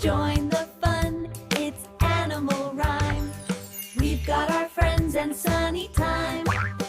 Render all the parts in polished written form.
join the fun, it's animal rhyme. We've got our friends and sunny time.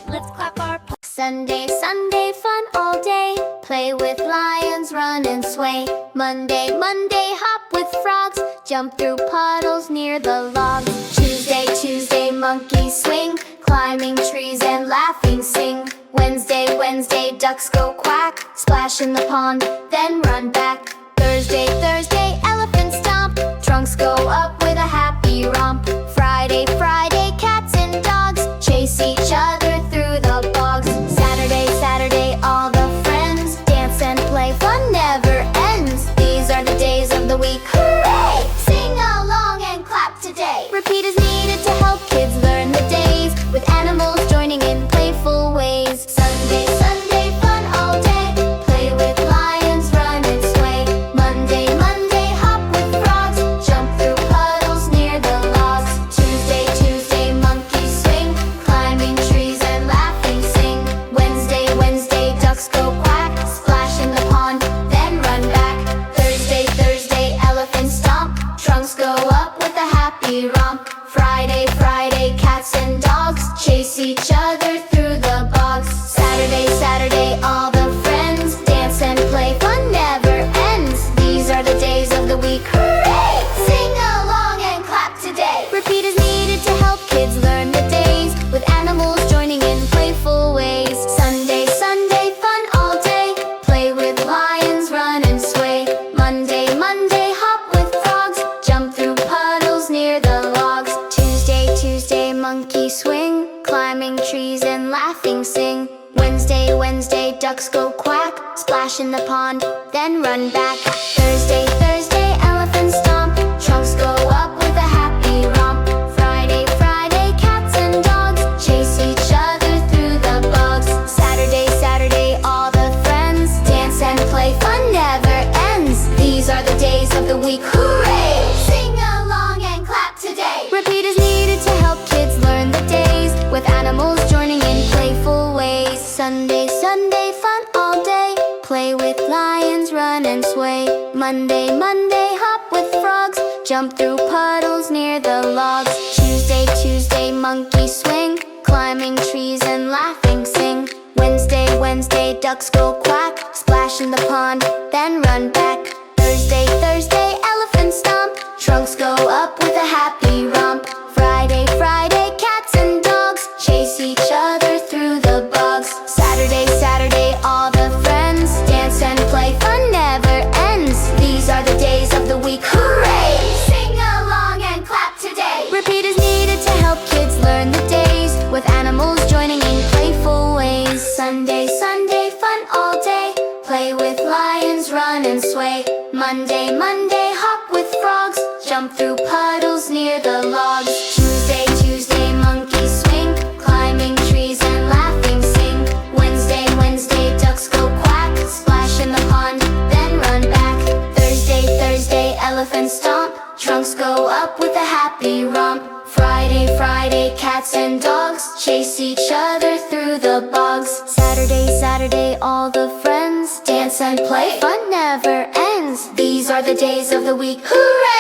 Let's clap our paws. Sunday, Sunday, fun all day. Play with lions, run and sway. Monday, Monday, hop with frogs. Jump through puddles near the logs. Tuesday, Tuesday, monkey swing. Climbing trees and laughing sing. Wednesday, Wednesday, ducks go quack. Splash in the pond, then run back. Thursday, Thursday, elephant stomp. Trunks go up with a happy romp. Friday, Friday, cats and dogs chase each other through the bogs. Saturday, Saturday, all the friends dance and play, fun never ends. These are the days of the week, hooray! Sing along and clap today. Repeat is needed to help kids learn the days, with animals joining in playful ways. Sunday, Sunday, fun all day. Play with lions, run and sway. Monday, Monday, hop with frogs. Jump through puddles near the logs. Tuesday, Tuesday, monkey swing. Climbing trees and laughing sing. Wednesday, Wednesday, ducks go quack. Splash in the pond, then run back. Thursday, Thursday, elephant stomp. Trunks go up with a happy romp. Friday, Friday, cats and dogs chase each other through the bogs. Saturday, Saturday, all the friends dance and play, fun never ends. These are the days of the week, hooray! Sing along and clap today. Repeat is needed to help kids learn the days, with animals joining in playful ways. Sunday, Sunday, fun all day. Play with lions, run and sway. Monday, Monday, hop with frogs. Jump through puddles near the logs. Tuesday, Tuesday, monkey swing. Climbing trees and laughing sing. Wednesday, Wednesday, ducks go quack. Splash in the pond, then run back. Thursday, Thursday, elephant stomp. Trunks go up with a happy romp. Friday, Friday, cats and dogs chase each other through the bogs. Saturday, Saturday, all the friends dance and play, fun never ends. These are the days of the week, hooray! Sing along and clap today. Repeat is needed to help kids learn the days, with animals joining in playful ways. Sunday, Sunday, fun all day. Play with lions, run and sway. Monday, Monday, hop with frogs. Jump through puddles near the logs. Tuesday, Tuesday, monkey swing. Climbing trees and laughing sing. Wednesday, Wednesday, ducks go quack. Splash in the pond, then run back. Thursday, Thursday, elephant stomp. Trunks go up with a happy romp. Friday, Friday, cats and dogs chase each other through the bogs. Saturday, Saturday, all the friends dance and play, fun never ends. These are the days of the week, hooray! Sing along and clap today. Repeat is needed to help kids learn the days, with animals joining in playful ways. Sunday, Sunday, fun all day. Play with lions, run and sway. Monday, Monday, hop with frogs. Jump through puddles near the logs. Tuesday, Tuesday, monkey swing. Climbing trees and laughing sing. Wednesday, Wednesday, ducks go quack. Splash in the pond, then run back. Thursday, Thursday, elephant stomp. Trunks go up with a happy romp. Friday, Friday, cats and dogs chase each other through the bogs. Saturday, Saturday, all the friends dance and play, fun never ends. These are the days of the week, hooray!